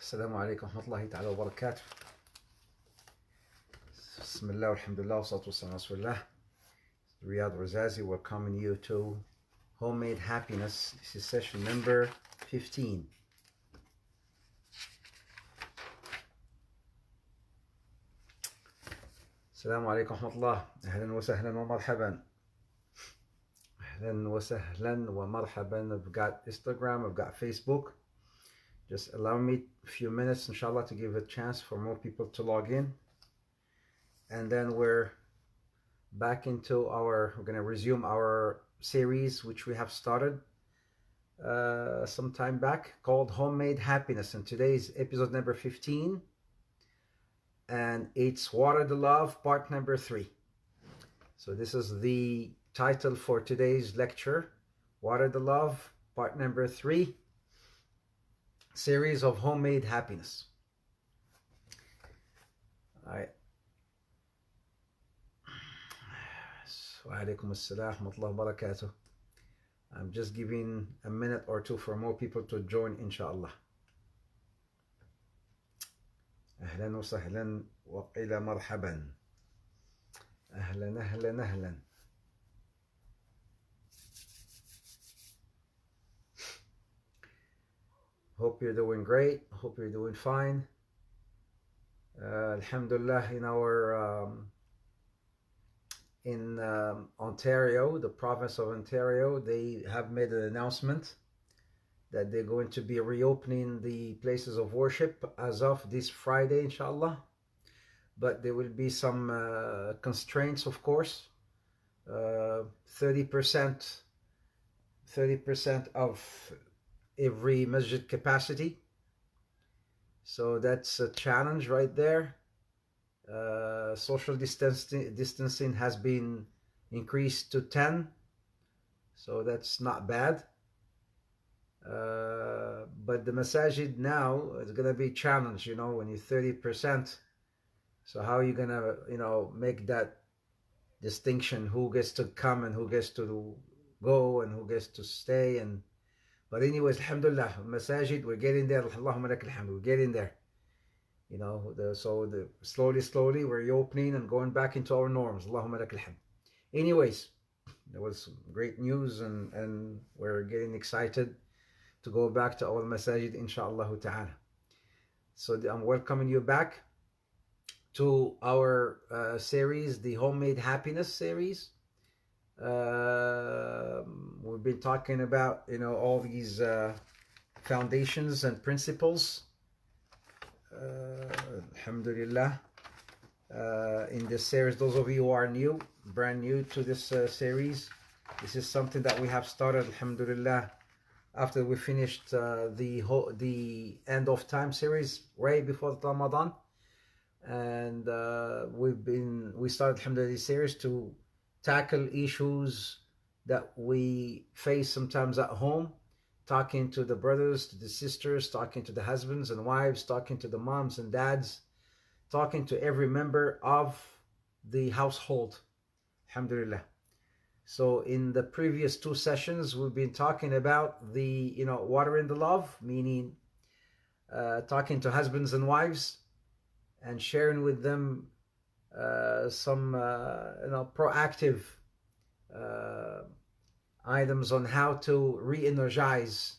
السلام عليكم ورحمة الله تعالى وبركاته. بسم الله والحمد لله والصلاة والسلام على رسول الله. Riad Ouarzazi welcoming you to Homemade Happiness. This is session number 15. السلام عليكم ورحمة الله. أهلا وسهلا ومرحبا. أهلا وسهلا ومرحبا. I've got Instagram, I've got Facebook. Just allow me a few minutes, inshallah, to give a chance for more people to log in. And then we're going to resume our series, which we have started some time back, called Homemade Happiness. And today's episode number 15. And it's Water the Love, part number 3. So this is the title for today's lecture, Water the Love, part number 3. Series of Homemade Happiness. All right. Wa alaikum assalam wa rahmatullahi wa barakatuh. I'm just giving a minute or two for more people to join, inshallah. أهلا وسهلا وقيل مرحبا. أهلا أهلا أهلا. Hope you're doing great. Hope you're doing fine. Alhamdulillah, in Ontario, the province of Ontario, they have made an announcement that they're going to be reopening the places of worship as of this Friday, inshallah. But there will be some constraints, of course. 30% of every masjid capacity. So that's a challenge right there. Social distancing has been increased to 10. So that's not bad. But the masajid now is going to be challenged, when you're 30%. So how are you going to, make that distinction? Who gets to come and who gets to go and who gets to stay? But anyways, alhamdulillah, masajid, we're getting there. Allahumma lakal hamd, we're getting there. Slowly we're reopening and going back into our norms. Allahumma lakal hamd. Anyways, there was some great news and we're getting excited to go back to our masajid, inshallah ta'ala. So I'm welcoming you back to our series, the Homemade Happiness series. We've been talking about all these foundations and principles, alhamdulillah, in this series. Those of you who are brand new to this series, this is something that we have started, alhamdulillah, after we finished the End of Time series right before Ramadan. And we started, alhamdulillah, this series to tackle issues that we face sometimes at home, talking to the brothers, to the sisters, talking to the husbands and wives, talking to the moms and dads, talking to every member of the household, alhamdulillah. So in the previous 2 sessions, we've been talking about the, watering the love, meaning talking to husbands and wives and sharing with them some proactive items on how to re-energize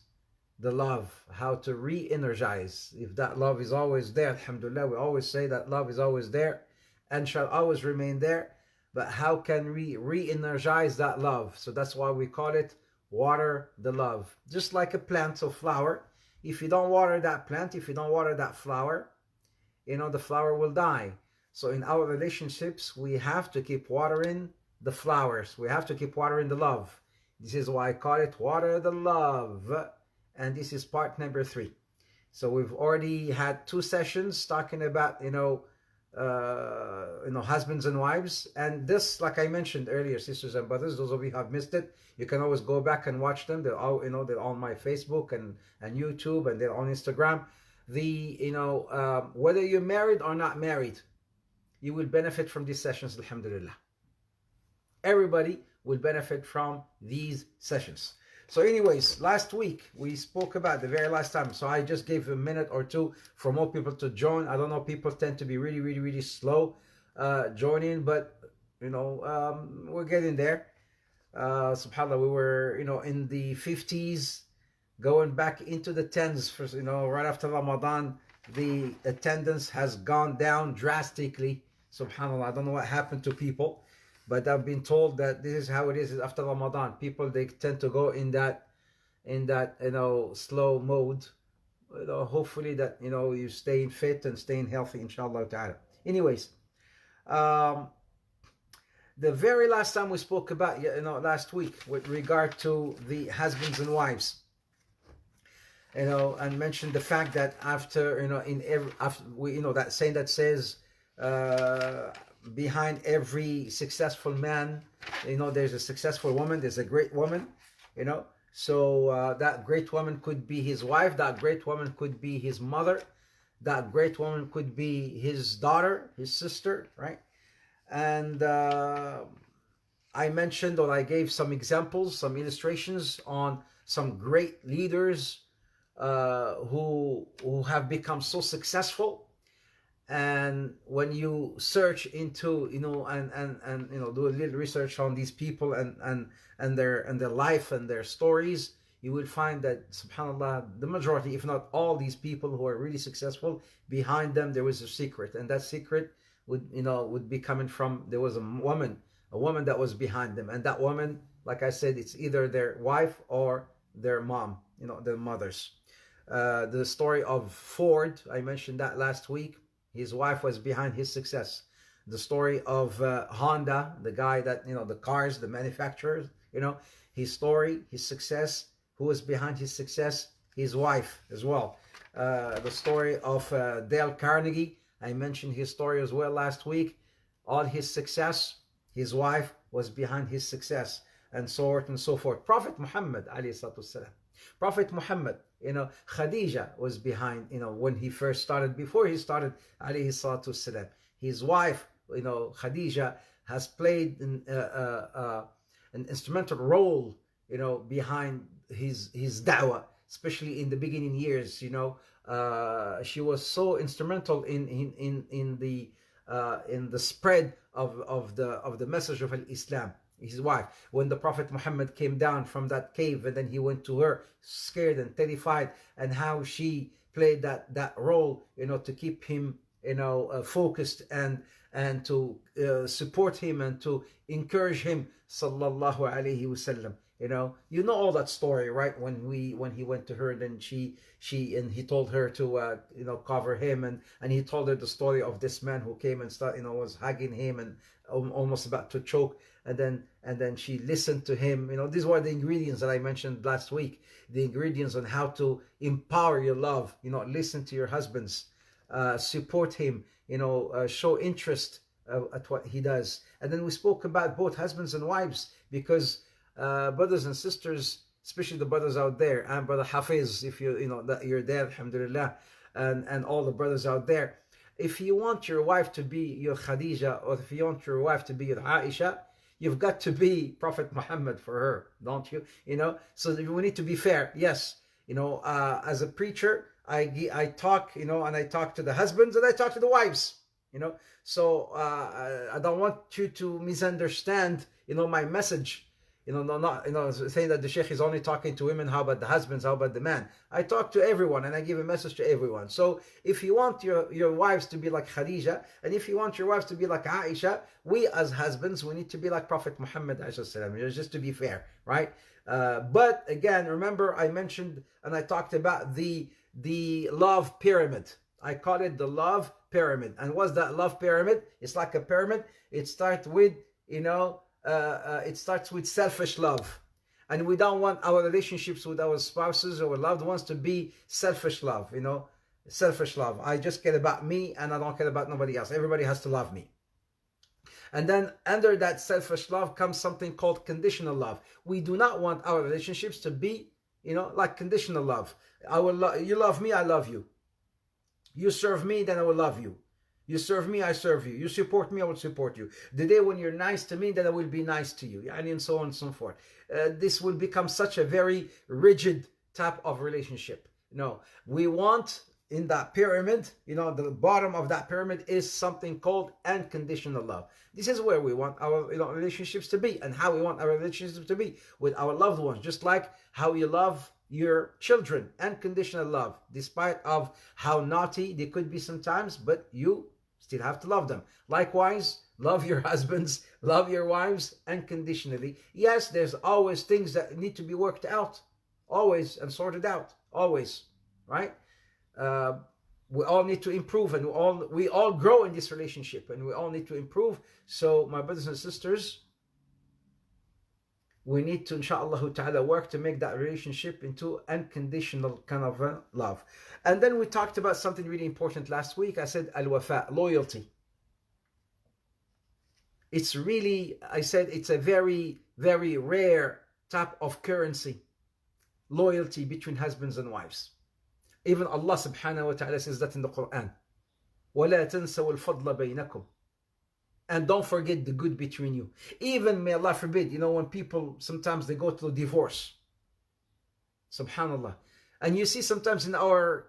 the love, how to re-energize. If that love is always there, alhamdulillah, we always say that love is always there and shall always remain there, but how can we re-energize that love? So that's why we call it water the love. Just like a plant or flower, if you don't water that plant, if you don't water that flower, the flower will die. So in our relationships, we have to keep watering the flowers. We have to keep watering the love. This is why I call it Water the Love. And this is part number 3. So we've already had 2 sessions talking about, husbands and wives. And this, like I mentioned earlier, sisters and brothers, those of you who have missed it, you can always go back and watch them. They're all, they're on my Facebook and YouTube, and they're on Instagram. Whether you're married or not married, you will benefit from these sessions, alhamdulillah. Everybody will benefit from these sessions. So anyways, last week we spoke about the very last time. So I just gave a minute or two for more people to join. I don't know, people tend to be really slow joining, but we're getting there. SubhanAllah, we were in the 50s, going back into the 10s for right after Ramadan. The attendance has gone down drastically. SubhanAllah, I don't know what happened to people, but I've been told that this is how it is after Ramadan. People, they tend to go in that slow mode. Hopefully that you staying fit and staying healthy, inshallah ta'ala. Anyways, the very last time we spoke about last week with regard to the husbands and wives, and mentioned the fact that after that saying that says behind every successful man, there's a successful woman, there's a great woman, so that great woman could be his wife, that great woman could be his mother, that great woman could be his daughter, his sister, right? And I mentioned, or I gave some examples, some illustrations on some great leaders who have become so successful. And when you search into and do a little research on these people and their life and their stories, you will find that, subhanallah, the majority, if not all, these people who are really successful, behind them there was a secret, and that secret would be coming from, there was a woman that was behind them, and that woman, like I said, it's either their wife or their mom, their mothers. The story of Ford, I mentioned that last week. His wife was behind his success. The story of Honda, the guy that, the cars, the manufacturers, his story, his success, who was behind his success? His wife as well. The story of Dale Carnegie, I mentioned his story as well last week. All his success, his wife was behind his success, and so forth and so forth. Prophet Muhammad, alayhi salatu wasalam. Prophet Muhammad, Khadija was behind, when he first started, before he started, alayhi salatu wasalam. His wife, Khadija, has played an instrumental role, behind his da'wah, especially in the beginning years. She was so instrumental in the spread of the message of Islam. His wife, when the Prophet Muhammad came down from that cave, and then he went to her scared and terrified, and how she played that role, to keep him focused and to support him and to encourage him, sallallahu alaihi wasallam. You know all that story, right? When he went to her, and then he told her to cover him, and he told her the story of this man who came and was hugging him and almost about to choke, and then she listened to him. These were the ingredients that I mentioned last week, the ingredients on how to empower your love. Listen to your husbands, support him, show interest at what he does. And then we spoke about both husbands and wives, because brothers and sisters, especially the brothers out there, and brother Hafiz, if that you're there, alhamdulillah, and all the brothers out there, if you want your wife to be your Khadija, or if you want your wife to be your Aisha, you've got to be Prophet Muhammad for her, don't you? So we need to be fair. Yes, as a preacher, I talk, and I talk to the husbands and I talk to the wives, so I don't want you to misunderstand, my message. Not saying that the Sheikh is only talking to women. How about the husbands? How about the man? I talk to everyone, and I give a message to everyone. So if you want your wives to be like Khadija, and if you want your wives to be like Aisha, we as husbands, we need to be like Prophet Muhammad, just to be fair, right? But again, remember I mentioned and I talked about the love pyramid. I call it the love pyramid. And what's that love pyramid? It's like a pyramid. It starts with selfish love, and we don't want our relationships with our spouses or loved ones to be selfish love. Selfish love. I just care about me, and I don't care about nobody else. Everybody has to love me. And then under that selfish love comes something called conditional love. We do not want our relationships to be, like conditional love. You love me, I love you. You serve me, then I will love you. You serve me, I serve you. You support me, I will support you. The day when you're nice to me, then I will be nice to you. And so on and so forth. This will become such a very rigid type of relationship. No, we want in that pyramid, the bottom of that pyramid is something called unconditional love. This is where we want our relationships to be, and how we want our relationships to be with our loved ones, just like how you love your children. Unconditional love, despite of how naughty they could be sometimes, but you still have to love them. Likewise, love your husbands, love your wives unconditionally. Yes, there's always things that need to be worked out, always, and sorted out, always, right? We all need to improve, and we all grow in this relationship, and we all need to improve. So my brothers and sisters, we need to, inshallah ta'ala, work to make that relationship into unconditional kind of love. And then we talked about something really important last week. I said al-wafa, loyalty. It's really, I said, it's a very, very rare type of currency, loyalty between husbands and wives. Even Allah subhanahu wa ta'ala says that in the Quran. وَلَا تَنْسَوْا الْفَضْلَ بَيْنَكُمْ. And don't forget the good between you. Even, may Allah forbid, when people, sometimes they go to divorce. Subhanallah. And you see sometimes in our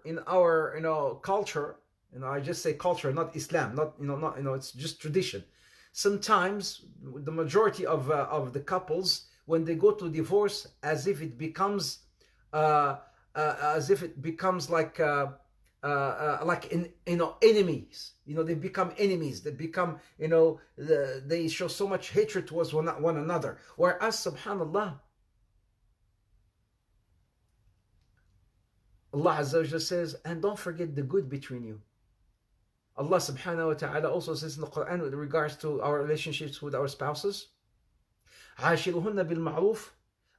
culture, I just say culture, not Islam, it's just tradition. Sometimes the majority of the couples, when they go to divorce, as if it becomes like enemies. They become enemies. They become, they show so much hatred towards one another. Whereas, subhanallah, Allah Azza wa Jalla says, and don't forget the good between you. Allah subhanahu wa ta'ala also says in the Quran with regards to our relationships with our spouses, عاشرهن بالمعروف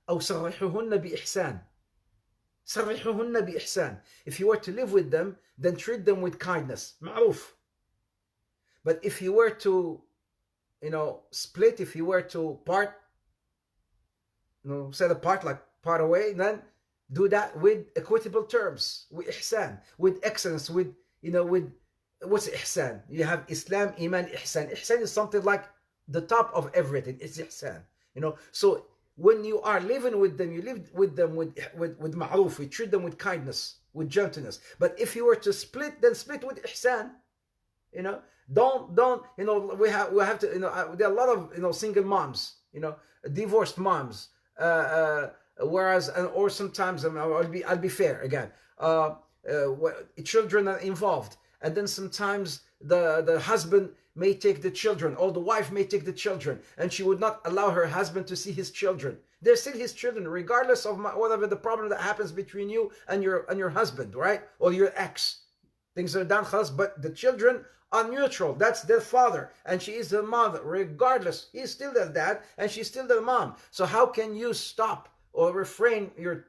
أو سرحوهن بإحسان. سرحوهن بإحسان. If you were to live with them, then treat them with kindness. معروف. But if you were to, split, if you were to part, set apart, like part away, then do that with equitable terms, with ihsan, with excellence, with what's ihsan? You have Islam, Iman, ihsan. Ihsan is something like the top of everything. It's ihsan. So when you are living with them, you live with them with ma'ruf. You treat them with kindness, with gentleness. But if you were to split, then split with ihsan. Don't we have to, there are a lot of single moms, divorced moms, whereas, or sometimes, I'll be fair again, children are involved, and then sometimes the husband may take the children, or the wife may take the children, and she would not allow her husband to see his children. They're still his children, regardless of whatever the problem that happens between you and your husband, right, or your ex. Things are done, but the children are neutral. That's their father, and she is the mother. Regardless, he's still their dad, and she's still their mom. So how can you stop or refrain the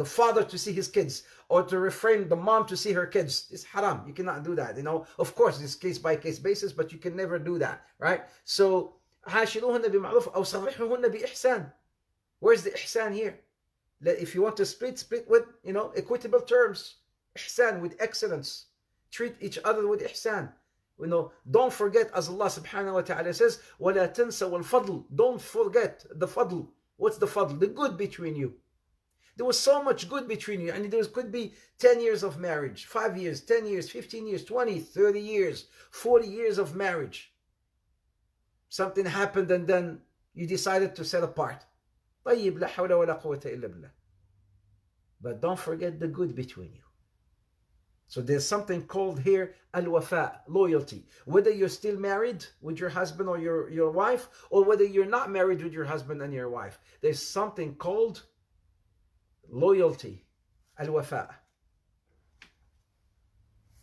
father to see his kids, or to refrain the mom to see her kids? It's haram. You cannot do that. Of course, it's case by case basis, but you can never do that, right? So, عاشروهن بمعروف أو سرحوهن بإحسان. Where's the ihsan here? If you want to split with equitable terms. Ihsan, with excellence. Treat each other with ihsan. Don't forget, as Allah subhanahu wa ta'ala says, وَلَا تَنْسَوْا الْفَضْلِ. Don't forget the fadl. What's the fadl? The good between you. There was so much good between you, and there could be 10 years of marriage, 5 years, 10 years, 15 years, 20, 30 years, 40 years of marriage. Something happened, and then you decided to set apart. طيب لا حول ولا قوة إلا بالله. But don't forget the good between you. So there's something called here al-wafa, loyalty. Whether you're still married with your husband or your wife, or whether you're not married with your husband and your wife, there's something called loyalty, al-wafa.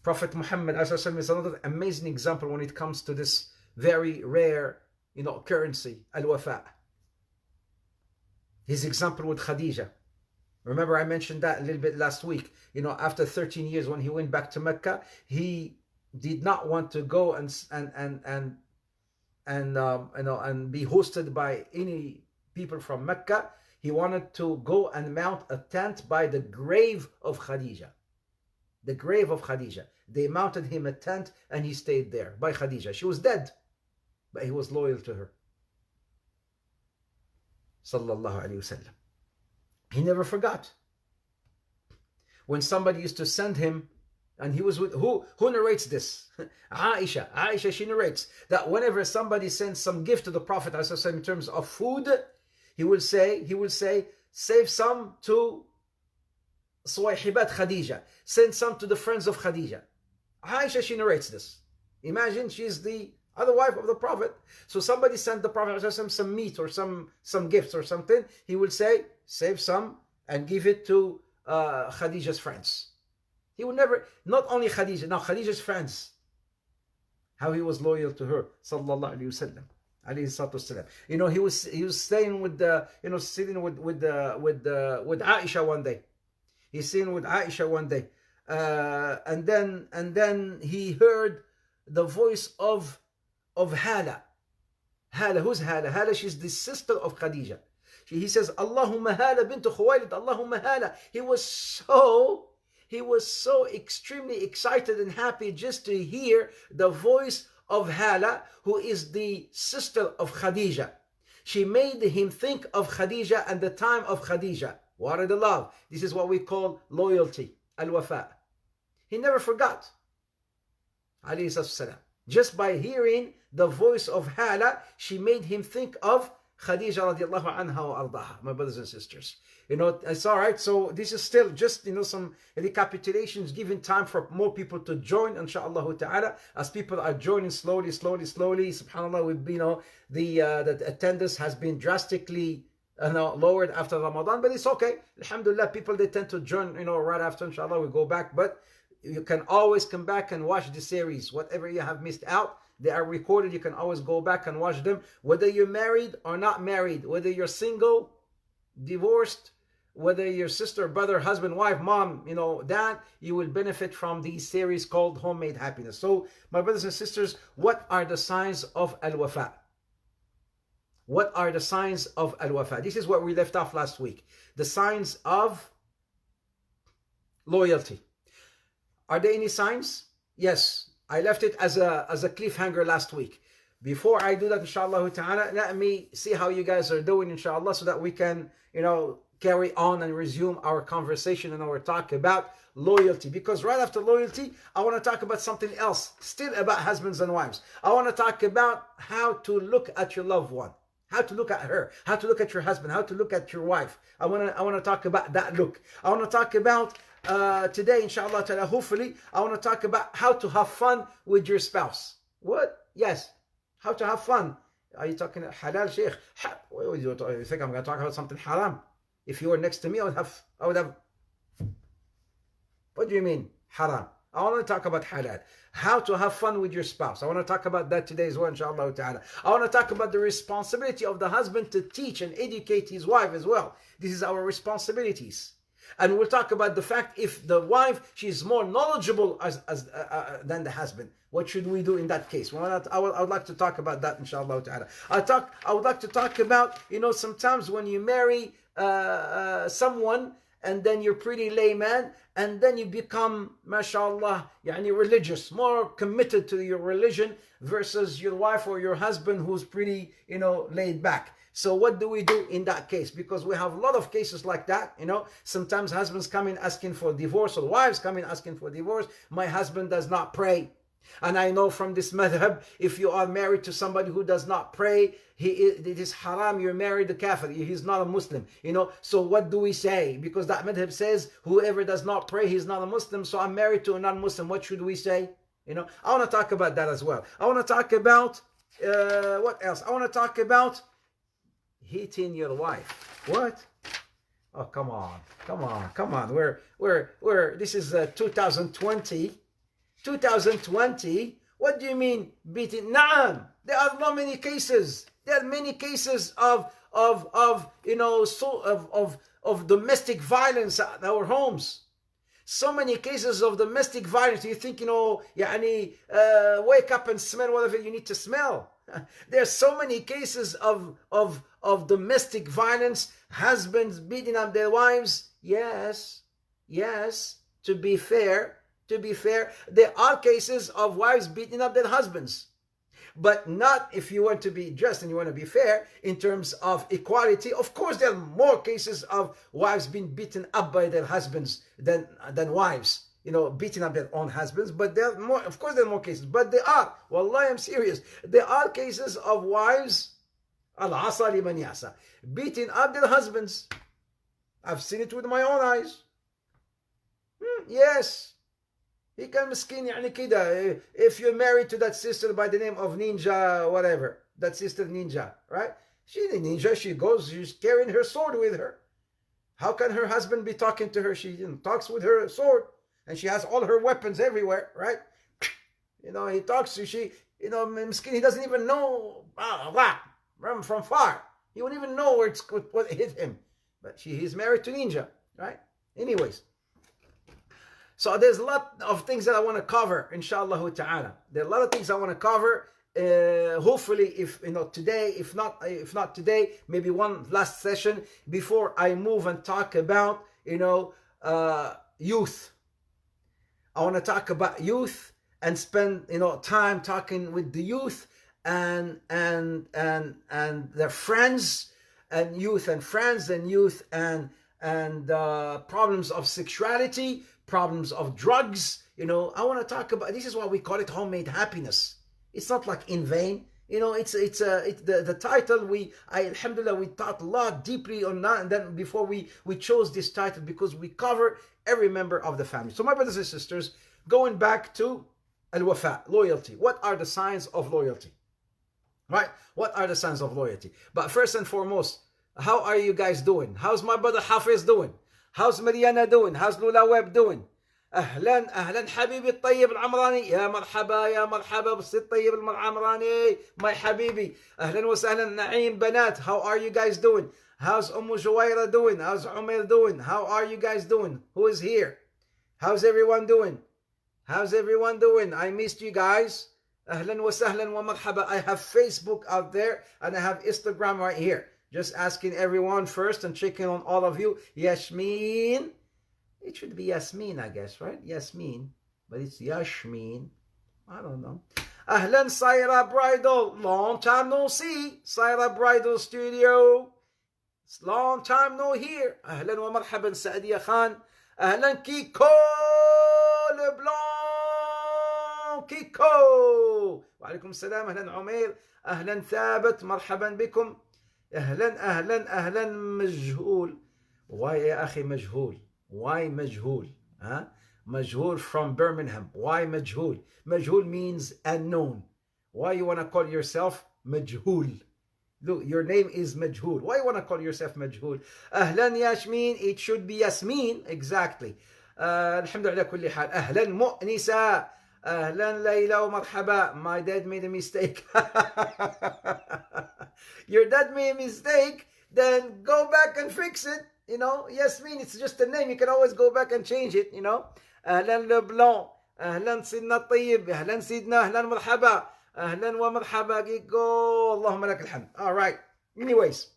Prophet Muhammad is another amazing example when it comes to this very rare, currency, al-wafa. His example with Khadija. Remember, I mentioned that a little bit last week. After 13 years, when he went back to Mecca, he did not want to go and be hosted by any people from Mecca. He wanted to go and mount a tent by the grave of Khadija. the grave of Khadija. They mounted him a tent and he stayed there by Khadija. She was dead, but he was loyal to her. Sallallahu Alaihi Wasallam. He never forgot. When somebody used to send him, and he was with, who narrates this? Aisha, she narrates that whenever somebody sends some gift to the Prophet in terms of food, he will say, save some to Suwayhibat Khadija, send some to the friends of Khadija. Aisha, she narrates this. Imagine she's the other wife of the Prophet. So somebody sent the Prophet some meat or some gifts or something. He will say, save some and give it to Khadija's friends. He would never, not only Khadija, now Khadija's friends. How he was loyal to her, sallallahu alaihi wasallam, alayhi salatu wasallam. You know, he was staying with the, sitting with Aisha one day. He's sitting with Aisha one day, and then he heard the voice of Hala. Hala, who's Hala? Hala, she's the sister of Khadija. He says, Allahumma Hala bint Khuwaylid, Allahumma Hala. He was so extremely excited and happy just to hear the voice of Hala, who is the sister of Khadija. She made him think of Khadija and the time of Khadija. What are the love? This is what we call loyalty, al-wafa. He never forgot. Alayhi salam. Just by hearing the voice of Hala, she made him think of Khadija radiallahu anha wa ardaha, my brothers and sisters. It's all right. So this is still just, some recapitulations, giving time for more people to join, inshaAllah ta'ala. As people are joining slowly, subhanAllah, the attendance has been drastically lowered after Ramadan, but it's okay. Alhamdulillah, people, they tend to join, right after, inshallah, we go back. But you can always come back and watch the series. Whatever you have missed out, they are recorded. You can always go back and watch them. Whether you're married or not married, whether you're single, divorced, whether your sister, brother, husband, wife, mom, dad, you will benefit from these series called Homemade Happiness. So, my brothers and sisters, what are the signs of al-wafa? What are the signs of al-wafa? This is what we left off last week. The signs of loyalty. Are there any signs? Yes. I left it as a cliffhanger last week. Before I do that, inshallah ta'ala, let me see how you guys are doing, inshallah, so that we can, carry on and resume our conversation and our talk about loyalty. Because right after loyalty, I want to talk about something else, still about husbands and wives. I want to talk about how to look at your loved one, how to look at her, how to look at your husband, how to look at your wife. I want to talk about that look. I want to talk about today, inshallah ta'ala, hopefully, I want to talk about how to have fun with your spouse. What? Yes. How to have fun. Are you talking halal, Sheikh? You think I'm going to talk about something haram? If you were next to me, I would have. What do you mean, haram? I want to talk about halal. How to have fun with your spouse. I want to talk about that today as well, inshallah ta'ala. I want to talk about the responsibility of the husband to teach and educate his wife as well. This is our responsibilities. And we'll talk about the fact if the wife, she's more knowledgeable than the husband. What should we do in that case? Well, I would like to talk about that, inshallah ta'ala. I would like to talk about, sometimes when you marry someone and then you're pretty layman and then you become, mashallah, religious, more committed to your religion versus your wife or your husband who's pretty, laid back. So what do we do in that case? Because we have a lot of cases like that, Sometimes husbands come in asking for divorce or wives come in asking for divorce. My husband does not pray. And I know from this madhab, if you are married to somebody who does not pray, it is haram, you're married to kafir, he's not a Muslim, So what do we say? Because that madhab says, whoever does not pray, he's not a Muslim, so I'm married to a non-Muslim. What should we say? I want to talk about that as well. I want to talk about, what else? I want to talk about hitting your wife. What? Oh, come on. We're this is 2020. 2020. What do you mean beating? Naam. There are not many cases. There are many cases of domestic violence at our homes. So many cases of domestic violence. You think, wake up and smell whatever you need to smell. There are so many cases of domestic violence, husbands beating up their wives. Yes, to be fair, to be fair. There are cases of wives beating up their husbands. But not if you want to be just and you want to be fair in terms of equality. Of course, there are more cases of wives being beaten up by their husbands than wives, beating up their own husbands. But there are more, of course, there are more cases. But there are, wallahi, I'm serious. There are cases of wives, al-asa liman yasa, beating up their husbands. I've seen it with my own eyes. Yes. He can miskin يعني كده. If you're married to that sister by the name of Ninja, whatever, that sister Ninja, right? She's a ninja. She goes, she's carrying her sword with her. How can her husband be talking to her? She talks with her sword, and she has all her weapons everywhere, right? He talks to she, miskin, he doesn't even know from far. He won't even know what hit him. But he's married to Ninja, right? Anyways. So there's a lot of things that I want to cover, inshallah ta'ala. There are a lot of things I want to cover. Hopefully, if today, if not today, maybe one last session before I move and talk about youth. I want to talk about youth and spend time talking with the youth and their friends, and youth and friends, and youth and problems of sexuality, problems of drugs. I want to talk about, this is why we call it homemade happiness. It's not like in vain. It's the title. Alhamdulillah, we thought a lot deeply on that, and then before we chose this title, because we cover every member of the family. So my brothers and sisters, going back to al-wafa, loyalty. What are the signs of loyalty? Right? What are the signs of loyalty? But first and foremost, how are you guys doing? How's my brother Hafiz doing? How's Mariana doing? How's Lula Web doing? أهلا حبيبي الطيب العمراني. يا مرحبا بالسي الطيب العمراني. My حبيبي. أهلا وسهلا نعيم بنات. How are you guys doing? How's Juwaira doing? How's Umair doing? How are you guys doing? Who is here? How's everyone doing? How's everyone doing? I missed you guys. أهلا وسهلا ومرحبا. I have Facebook out there and I have Instagram right here. Just asking everyone first and checking on all of you. Yasmin. It should be Yasmin, I guess, right? Yasmin. But it's Yashmin. I don't know. Ahlan Saira Bridal. Long time no see. Saira Bridal Studio. Long time no hear. Ahlan wa marhaban Saadia Khan. Ahlan Kiko Leblanc. Kiko. Wa alaikum salam. Ahlan Umair. Ahlan Thabat. Marhaban bikum. أهلا مجهول. Why يا أخي مجهول? Why مجهول? مجهول from Birmingham. Why مجهول? مجهول means unknown. Why you want to call yourself مجهول? Look, your name is مجهول. Why you want to call yourself مجهول? أهلا ياسمين. It should be Yasmin. Exactly. الحمد لله كل حال. أهلا مؤنسة. أهلا ليلى ومرحبا. My dad made a mistake. Your dad made a mistake, then go back and fix it. Yasmin, it's just a name. You can always go back and change it. أهلا لبلان. أهلا سيدنا الطيب. أهلا سيدنا. أهلا مرحبا. أهلا ومرحبا. Go. اللهم لك الحمد. All right. Anyways,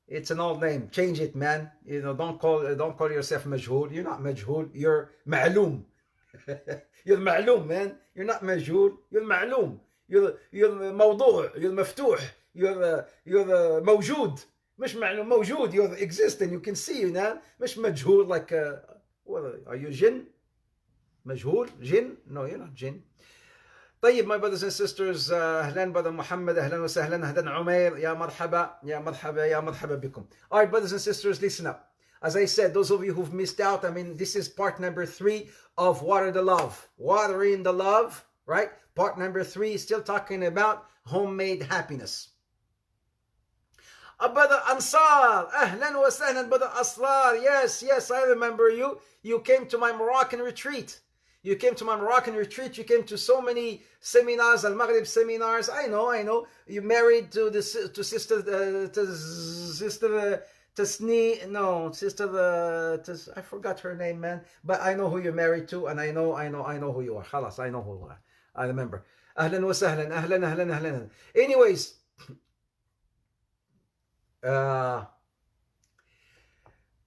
it's an old name. Change it, man. Don't call yourself مجهول. You're not مجهول. You're معلوم. You're معلوم, man. You're not مجهول. You're معلوم. You're موضوع. You're مفتوح. You're موجود. مش معلوم. موجود. You're existing. You can see, مش مجهول like what are you جن? مجهول? جن? No, you're not جن. طيب, my brothers and sisters, أهلا brother محمد. أهلا وسهلا. أهلا عمير. يا مرحبا. يا مرحبا. يا مرحبا بكم. All right, brothers and sisters, listen up. As I said, those of you who've missed out, this is part number 3 of Water the Love. Watering the Love, right? Part number 3 is still talking about homemade happiness. Brother Ansar, ahlan wa sahlan, brother Asrar. Yes, I remember you. You came to my Moroccan retreat. You came to so many seminars, Al-Maghrib seminars. I know. You married to sister I forgot her name, man. But I know who you're married to, and I know who you are. Khalas, I know who you are. I remember. Ahlan wa sahlan, ahlan. Anyways,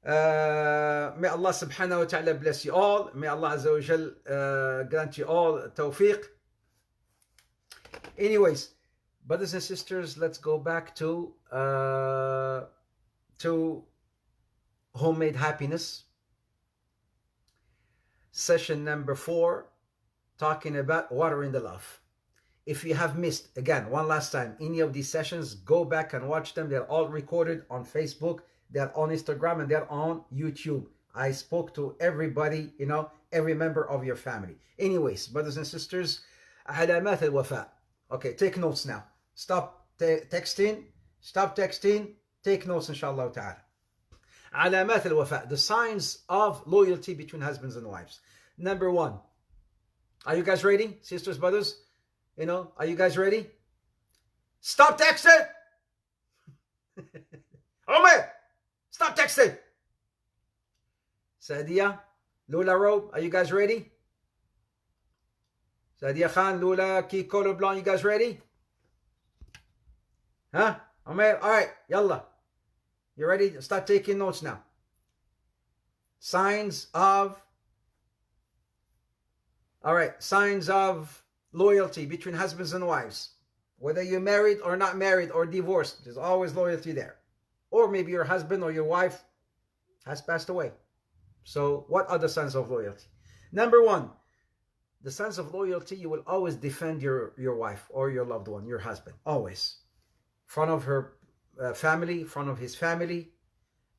May Allah subhanahu wa ta'ala bless you all. May Allah azza wa jal grant you all tawfiq. Anyways, brothers and sisters, let's go back to homemade happiness. Session number 4, talking about watering the love. If you have missed, again, one last time, any of these sessions, go back and watch them. They're all recorded on Facebook, they're on Instagram, and they're on YouTube. I spoke to everybody, you know, every member of your family. Anyways, brothers and sisters, علامات الوفاء. Okay, take notes now. Stop texting. Stop texting. Take notes, inshallah ta'ala. علامات الوفاء, the signs of loyalty between husbands and wives. Number 1. Are you guys ready, sisters, brothers? You know, are you guys ready? Stop texting! Omar! Stop texting! Sadia, Lula Robe, are you guys ready? Sadia Khan, Lula, Kiko LeBlanc, you guys ready? Huh? Omar, alright, yalla. You ready? Start taking notes now. Signs of... Alright, signs of loyalty between husbands and wives. Whether you're married or not married or divorced, there's always loyalty there. Or maybe your husband or your wife has passed away. So what are the signs of loyalty? Number 1, the signs of loyalty, you will always defend your wife or your loved one, your husband, always. In front of her family, in front of his family,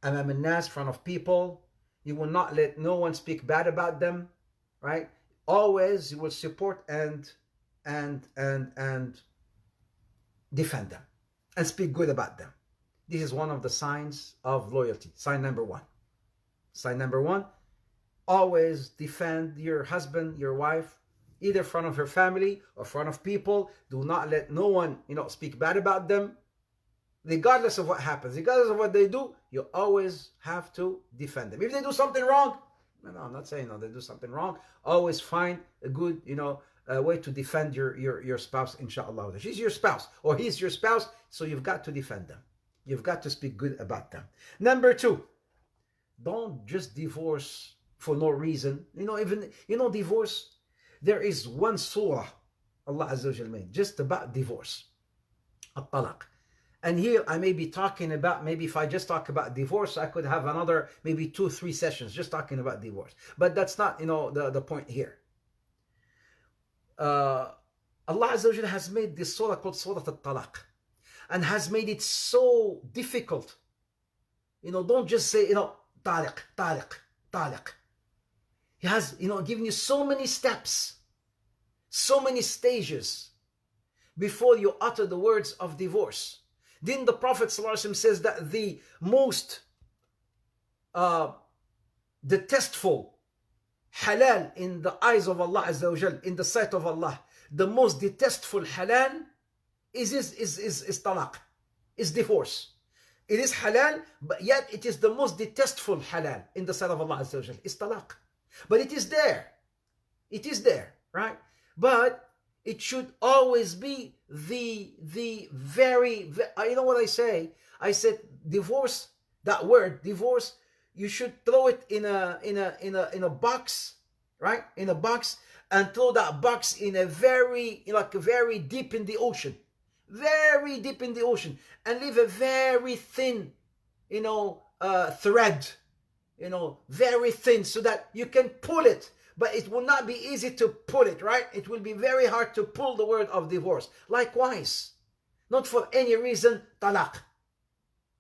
أمام الناس, in front of people. You will not let no one speak bad about them, right? Always you will support and defend them and speak good about them. This is one of the signs of loyalty. Sign number 1. Sign number 1, always defend your husband, your wife, either in front of her family or in front of people. Do not let no one, you know, speak bad about them. Regardless of what happens, regardless of what they do, you always have to defend them. If they do something wrong, no, I'm not saying no, they do something wrong. Always find a good, you know, way to defend your spouse, inshallah. She's your spouse or he's your spouse, so you've got to defend them. You've got to speak good about them. Number 2, don't just divorce for no reason. You know, even, you know, divorce, there is one surah Allah Azza wa Jal made just about divorce. At-talaq. And here I may be talking about, maybe if I just talk about divorce, I could have another maybe 2-3 sessions just talking about divorce. But that's not, you know, the point here. Allah Azza wa Jal has made this surah called Surah Al-Talaq and has made it so difficult. You know, don't just say, you know, taliq, taliq, taliq. He has, you know, given you so many steps, so many stages before you utter the words of divorce. Then the Prophet ﷺ says that the most detestful halal in the eyes of Allah Azza wa Jal, in the sight of Allah, the most detestful halal is talaq, is divorce. It is halal, but yet it is the most detestful halal in the sight of Allah Azza wa Jal, is talaq. But it is there. It is there, right? But it should always be the very, you know what I say? I said divorce, that word divorce, you should throw it in a box, right? In a box, and throw that box in a very, like very deep in the ocean. Very deep in the ocean, and leave a very thin, you know, thread, you know, very thin, so that you can pull it. But it will not be easy to pull it, right? It will be very hard to pull the word of divorce. Likewise, not for any reason, talaq.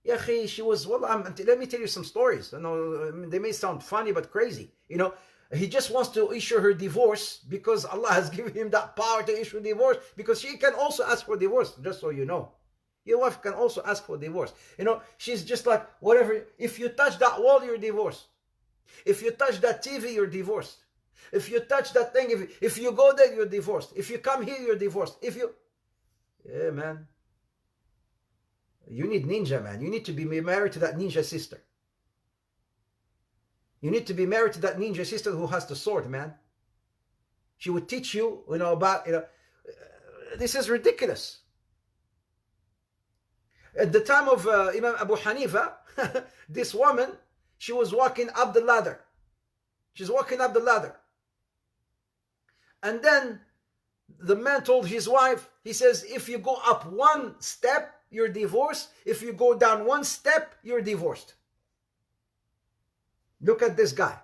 Yahi, she was, well, let me tell you some stories. You know, they may sound funny, but crazy. You know, he just wants to issue her divorce because Allah has given him that power to issue divorce, because she can also ask for divorce, just so you know. Your wife can also ask for divorce. You know, she's just like, whatever, if you touch that wall, you're divorced. If you touch that TV, you're divorced. If you touch that thing, if you go there, you're divorced. If you come here, you're divorced. If you... Yeah, man. You need ninja, man. You need to be married to that ninja sister. You need to be married to that ninja sister who has the sword, man. She would teach you, you know, about, you know... This is ridiculous. At the time of Imam Abu Hanifa, this woman, she was walking up the ladder. She's walking up the ladder. And then the man told his wife, he says, if you go up one step, you're divorced. If you go down one step, you're divorced. Look at this guy.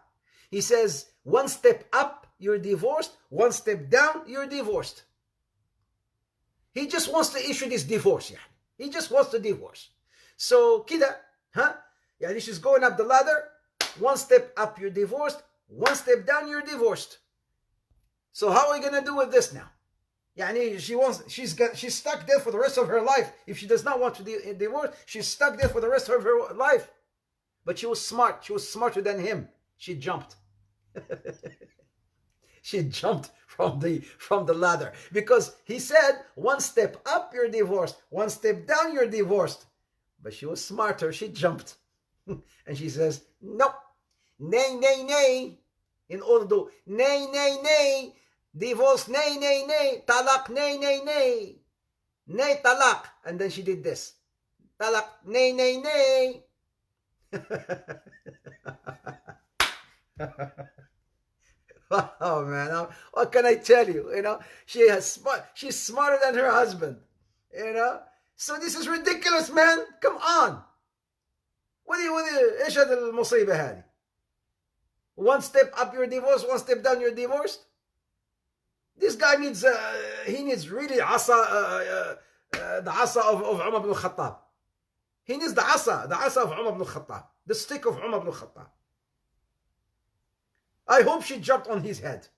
He says, one step up, you're divorced. One step down, you're divorced. He just wants to issue this divorce. يعني. He just wants to divorce. So, كده, huh? يعني she's going up the ladder. One step up, you're divorced. One step down, you're divorced. So how are we going to do with this now? يعني she's stuck there for the rest of her life. If she does not want to divorce, she's stuck there for the rest of her life. But she was smart. She was smarter than him. She jumped. She jumped from the ladder. Because he said, one step up, you're divorced. One step down, you're divorced. But she was smarter. She jumped. And she says, nope. Nay, nay, nay. In Urdu, nay, nay, nay. Divorce, nay, nay, nay. Talaq, nay, nay, nay. Nay, talaq. And then she did this. Talaq, nay, nay, nay. Oh man, what can I tell you? You know, she's smarter than her husband. You know, so this is ridiculous, man. Come on. ايش هذا المصيبة هذه? One step up, you're divorced. One step down, you're divorced. This guy needs he needs really the asa of Umar ibn al-Khattab. He needs the asa of Umar ibn al-Khattab, the stick of Umar ibn al-Khattab. I hope she jumped on his head.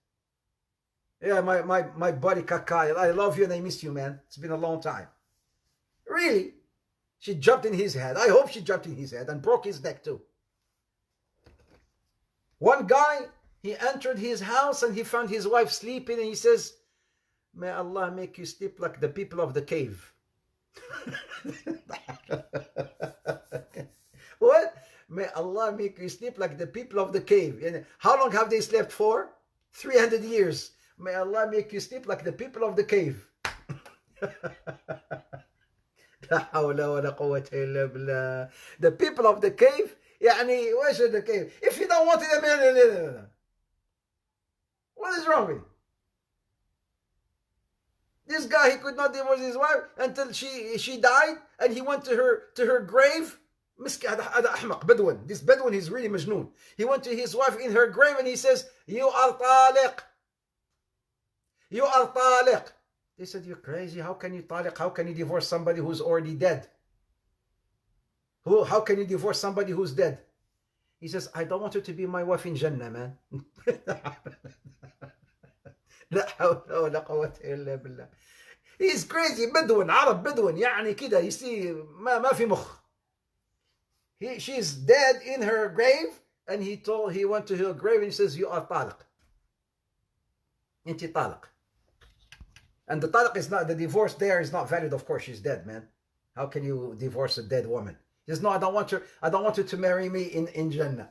Yeah, my buddy Kakai, I love you and I miss you, man. It's been a long time. Really? She jumped in his head. I hope she jumped in his head and broke his neck too. One guy, he entered his house and he found his wife sleeping and he says, may Allah make you sleep like the people of the cave. What? May Allah make you sleep like the people of the cave. And how long have they slept for? 300 years. May Allah make you sleep like the people of the cave. The people of the cave, يعني وش the cave? If you don't want it, what is wrong with you? This guy, he could not divorce his wife until she died, and he went to her grave. هذا أحمق بدون. This Bedouin is really مجنون. He went to his wife in her grave and he says, you are طالق. You are طالق. They said, you're crazy. How can you طالق? How can you divorce somebody who's already dead? How can you divorce somebody who's dead? He says, I don't want her to be my wife in Jannah, man. لا حول ولا قوة إلا بالله. He's crazy. بدون عرب بدون يعني كده. You see ما في مخ. She's dead in her grave, and he went to her grave and he says, you are طالق. انت طالق. And the طالق is not, the divorce there is not valid. Of course, she's dead, man. How can you divorce a dead woman? He says, no, I don't want her to marry me in Jannah.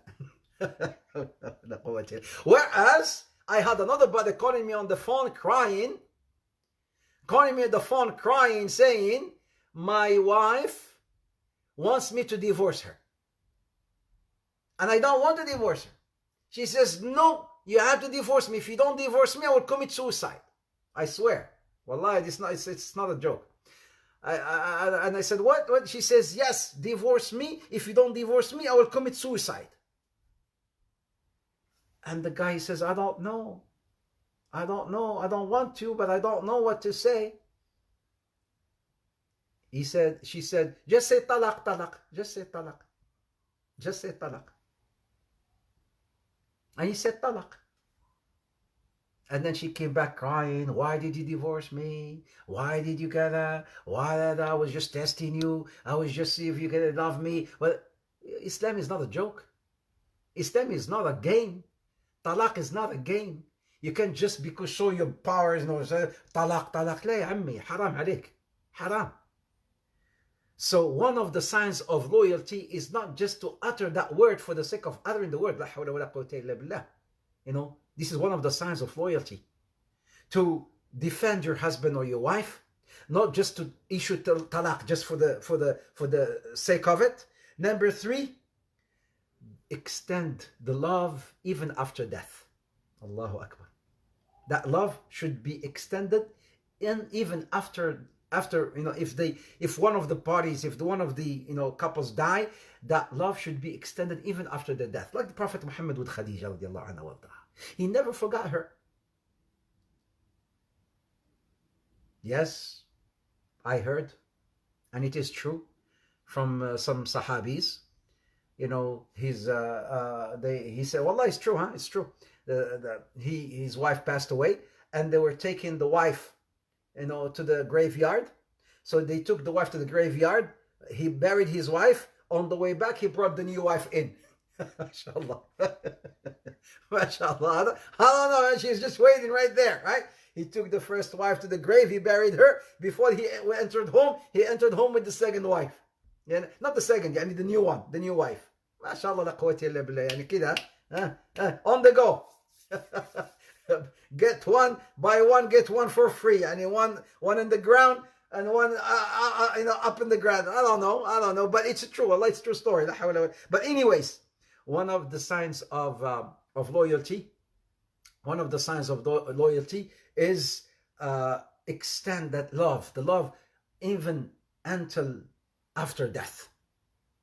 Whereas I had another brother calling me on the phone crying, saying, my wife wants me to divorce her. And I don't want to divorce her. She says, no, you have to divorce me. If you don't divorce me, I will commit suicide. I swear. Wallahi, it's not a joke. And I said, what? She says, yes, divorce me. If you don't divorce me, I will commit suicide. And the guy says, I don't know. I don't want to, but I don't know what to say. She said, just say talaq, talaq. Just say talaq. Just say talaq. And he said talaq. And then she came back crying, why did you divorce me? Why did you get that? I was just testing you. I was just see if you can love me. Well, Islam is not a joke. Islam is not a game. Talaq is not a game. You can't just because show your powers, say talaq, talaq. لا يا عمي, haram عليك. Haram. So one of the signs of loyalty is not just to utter that word for the sake of uttering the word. لا حول ولا قوة إلا بالله. This is one of the signs of loyalty. To defend your husband or your wife, not just to issue talaq just for the sake of it. Number 3, extend the love even after death. Allahu Akbar. That love should be extended and even after if one of the parties, if one of the couples die, that love should be extended even after their death. Like the Prophet Muhammad with Khadija radiallahu anha. He never forgot her. Yes, I heard, and it is true from some Sahabis. He said, Wallah, it's true, huh? It's true. His wife passed away, and they were taking the wife to the graveyard. So they took the wife to the graveyard. He buried his wife. On the way back, he brought the new wife in. MashaAllah. MashaAllah. I don't know. She's just waiting right there, right? He took the first wife to the grave. He buried her. Before he entered home with the second wife. Not the second, the new one, the new wife. MashaAllah, la quwwata illa billah. On the go. Get one, buy one, get one for free. One in the ground and one up in the ground. I don't know, but it's true. Allah, it's a true story. But anyways, one of the signs of loyalty, is extend that love, the love even until after death.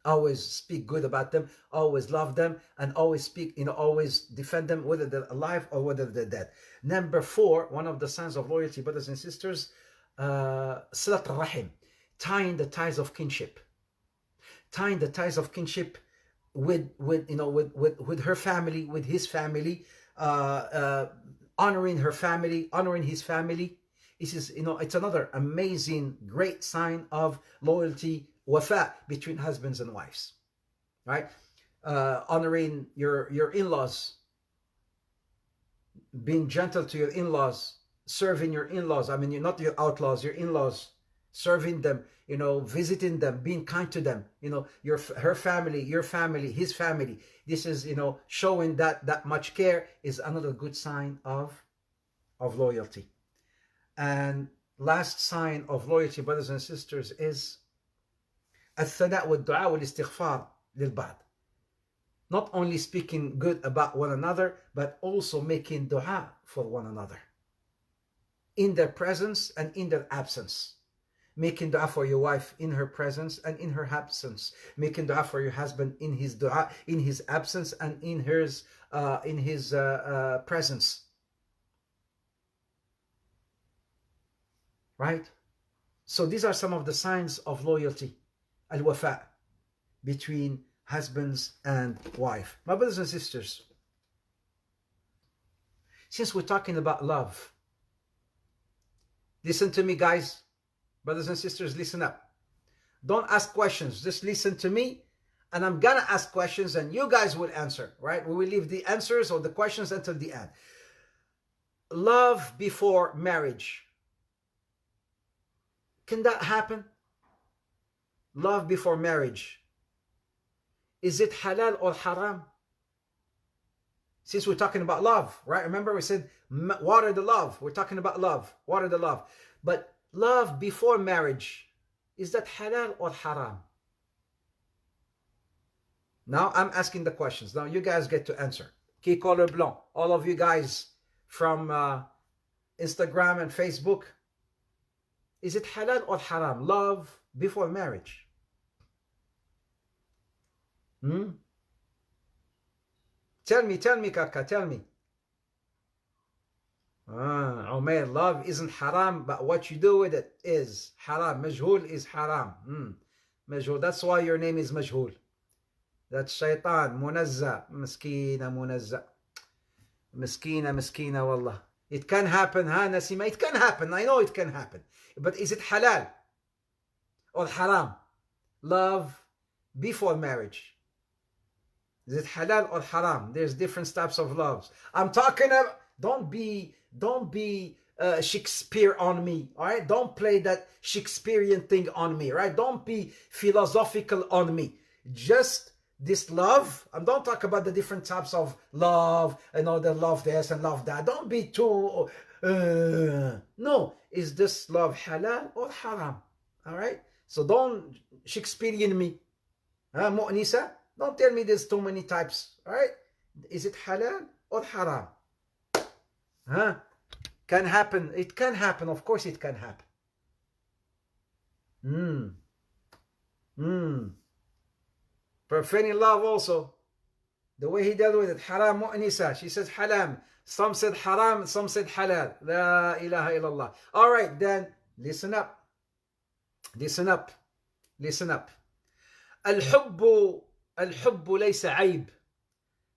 Always speak good about them, always love them, and always speak, always defend them, whether they're alive or whether they're dead. Number 4, one of the signs of loyalty, brothers and sisters, silat rahim, tying the ties of kinship. Tying the ties of kinship with her family, with his family, honoring her family, honoring his family. This is, it's another amazing, great sign of loyalty, wafa, between husbands and wives, right? Honoring your in-laws, being gentle to your in-laws, serving your in-laws. I mean, you're not your outlaws, your in-laws, serving them, visiting them, being kind to them, her family, your family, his family. This is, showing that much care is another good sign of loyalty. And last sign of loyalty, brothers and sisters, is الثناء والدعاء والاستغفار للبعض. Not only speaking good about one another, but also making dua for one another. In their presence and in their absence. Making dua for your wife in her presence and in her absence. Making dua for your husband in his dua, in his absence and in his presence. Right? So these are some of the signs of loyalty. Al-wafa, between husbands and wife. My brothers and sisters, since we're talking about love, listen to me, guys. Brothers and sisters, listen up. Don't ask questions. Just listen to me, and I'm gonna ask questions, and you guys will answer, right? We will leave the answers or the questions until the end. Love before marriage. Can that happen? Love before marriage. Is it halal or haram? Since we're talking about love, right? Remember we said water the love. We're talking about love. Water the love. But love before marriage, is that halal or haram? Now I'm asking the questions. Now you guys get to answer. Qui color blanc. All of you guys from Instagram and Facebook. Is it halal or haram? Love before marriage. Tell me, Kaka, tell me. Umair, love isn't haram, but what you do with it is haram. Majhul is haram. Majhul. That's why your name is Majhul. That's shaitan, munazza, miskina, munazza. Miskina, wallah. It can happen, ha, Nasima? It can happen. I know it can happen. But is it halal or haram? Love before marriage. Is it halal or haram? There's different types of loves. I'm talking about, don't be Shakespeare on me, all right? Don't play that Shakespearean thing on me, right? Don't be philosophical on me. Just this love. And don't talk about the different types of love and all the love this and love that. Don't be too, no. Is this love halal or haram? All right? So don't Shakespearean me. Mu'nisa? Don't tell me there's too many types, right? Is it halal or haram? Huh? Can happen. It can happen. Of course it can happen. Profaning love also. The way he dealt with it. Haram mu'nisa. She says haram. Some said haram, some said halal. La ilaha illallah. All right, then listen up. Listen up. Listen up. الحب ليس عيب.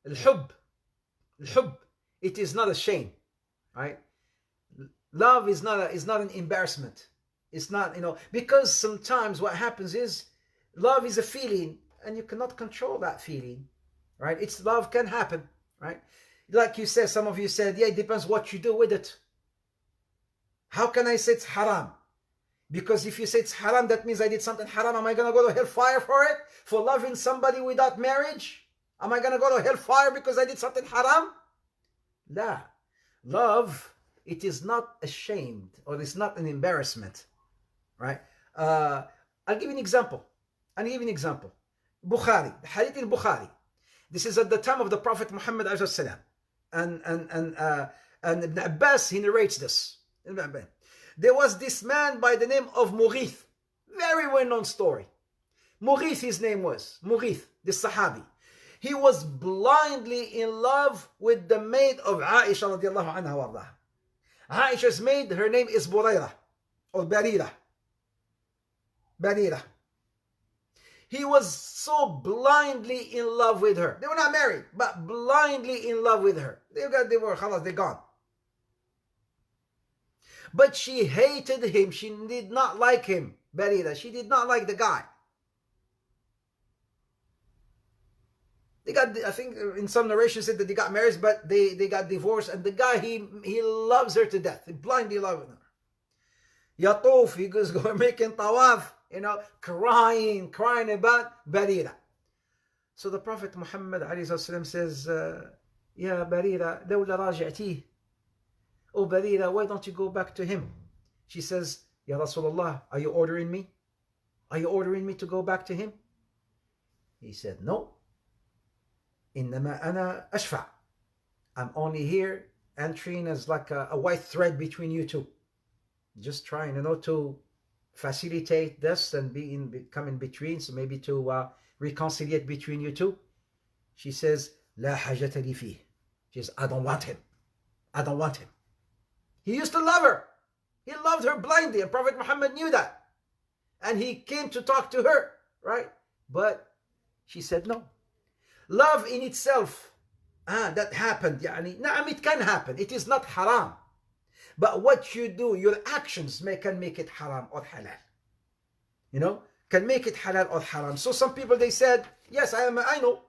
الحب. It is not a shame. Right? Love is not an embarrassment. It's not, because sometimes what happens is love is a feeling and you cannot control that feeling. Right? Love can happen. Right? Like you said, some of you said, yeah, it depends what you do with it. How can I say it's haram? Because if you say it's haram, that means I did something haram. Am I going to go to hellfire for it? For loving somebody without marriage? Am I going to go to hellfire because I did something haram? La. Love, it is not ashamed or it's not an embarrassment. Right? I'll give you an example. Bukhari, the hadith in Bukhari. This is at the time of the Prophet Muhammad ﷺ. And Ibn Abbas, he narrates this. There was this man by the name of Mughith. Very well-known story. Mughith, his name was. Mughith, the Sahabi. He was blindly in love with the maid of Aisha radiallahu anha warḍaha. Aisha's maid, her name is Burayra or Barira. He was so blindly in love with her. They were not married, but blindly in love with her. They're gone. But she hated him. She did not like him, Barira. She did not like the guy. I think in some narrations said that they got married, but they got divorced. And the guy, he loves her to death. He blindly loves her. Yatuf, he goes making tawaf, crying about Barira. So the Prophet Muhammad ﷺ says, Ya Barira, lawla raja'tih. Oh Barira, why don't you go back to him? She says, Ya Rasulullah, are you ordering me? Are you ordering me to go back to him? He said, no. Innama ana ashfa'. I'm only here entering as like a white thread between you two. Just trying, to facilitate this and come in between, so maybe to reconciliate between you two. She says, La hajata li fih. She says, I don't want him. He used to love her. He loved her blindly, and Prophet Muhammad knew that. And he came to talk to her, right? But she said no. Love in itself, that happened. It can happen. It is not haram. But what you do, your actions can make it haram or halal. Can make it halal or haram. So some people, they said, yes, I know.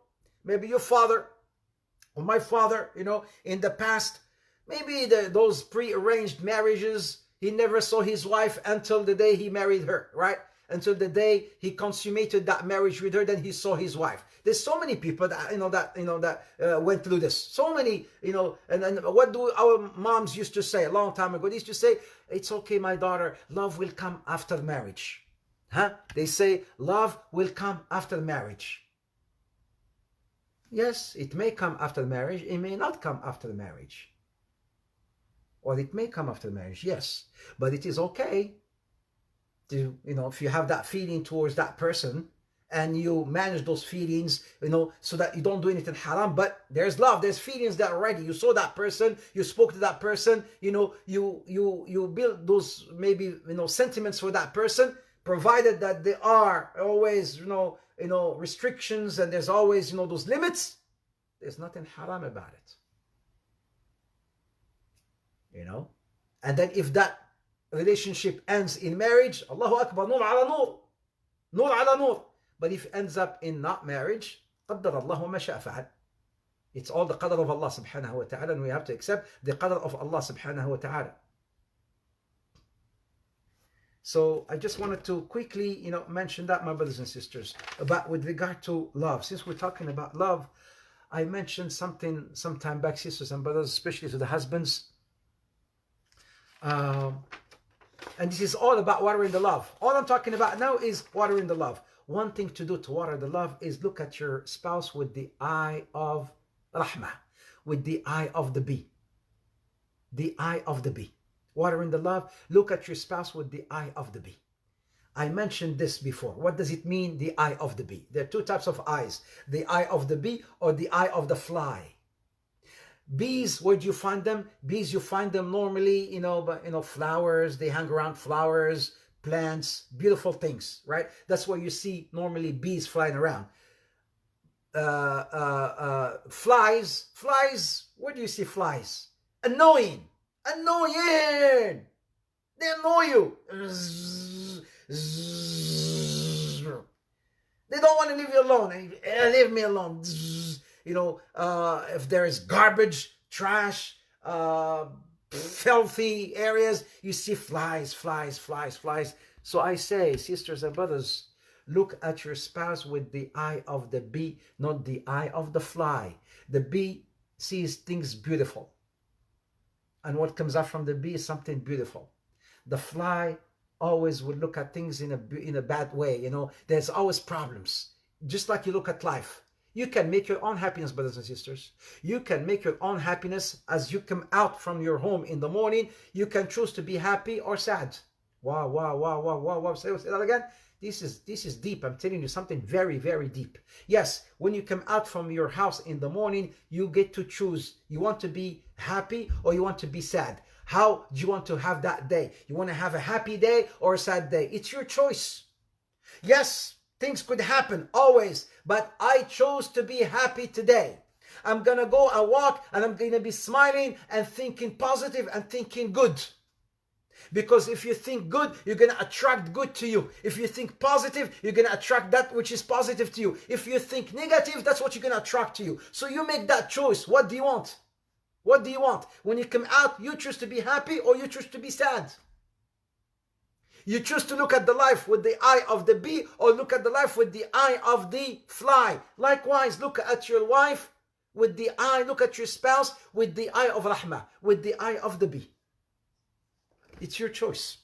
Maybe your father or my father, in the past, maybe those pre-arranged marriages, he never saw his wife until the day he married her, right? Until the day he consummated that marriage with her, then he saw his wife. There's so many people that went through this. So many, and what do our moms used to say a long time ago? They used to say, it's okay, my daughter, love will come after marriage. They say, love will come after marriage. Yes, it may come after marriage. It may not come after marriage. Or it may come after marriage, yes. But it is okay to, if you have that feeling towards that person and you manage those feelings, so that you don't do anything haram, but there's love, there's feelings that already, you saw that person, you spoke to that person, you build those maybe, sentiments for that person, provided that there are always, restrictions and there's always, those limits, there's nothing haram about it. And then if that relationship ends in marriage, Allahu Akbar, nur ala nur, nur ala nur. But if it ends up in not marriage, قدر الله ما شاء فعل. It's all the qadr of Allah subhanahu wa ta'ala, and we have to accept the qadr of Allah subhanahu wa ta'ala. So I just wanted to quickly, mention that, my brothers and sisters, about with regard to love. Since we're talking about love, I mentioned something some time back, sisters and brothers, especially to the husbands. And this is all about watering the love. All I'm talking about now is watering the love. one thing to do to water the love is look at your spouse with the eye of rahmah, with the eye of the bee. The eye of the bee. Watering the love, look at your spouse with the eye of the bee. I mentioned this before. What does it mean, the eye of the bee? There are two types of eyes, the eye of the bee or the eye of the fly. Bees, where do you find them? Bees, you find them normally, flowers. They hang around flowers, plants, beautiful things, right? That's where you see normally bees flying around. Flies, where do you see flies? Annoying. They annoy you. They don't want to leave you alone. Leave me alone. If there is garbage, trash, filthy areas, you see flies. So I say, sisters and brothers, look at your spouse with the eye of the bee, not the eye of the fly. The bee sees things beautiful. And what comes out from the bee is something beautiful. The fly always would look at things in a bad way. There's always problems. Just like you look at life. You can make your own happiness, brothers and sisters. You can make your own happiness as you come out from your home in the morning. You can choose to be happy or sad. Wow. Say that again. This is deep. I'm telling you something very, very deep. Yes, when you come out from your house in the morning, you get to choose. You want to be happy or you want to be sad. How do you want to have that day? You want to have a happy day or a sad day? It's your choice. Yes, things could happen always, but I chose to be happy today. I'm going to go and walk and I'm going to be smiling and thinking positive and thinking good. Because if you think good, you're going to attract good to you. If you think positive, you're going to attract that which is positive to you. If you think negative, that's what you're going to attract to you. So you make that choice. What do you want? What do you want? When you come out, you choose to be happy or you choose to be sad. You choose to look at the life with the eye of the bee or look at the life with the eye of the fly. Likewise, look at your wife with the eye, look at your spouse with the eye of rahmah, with the eye of the bee. It's your choice.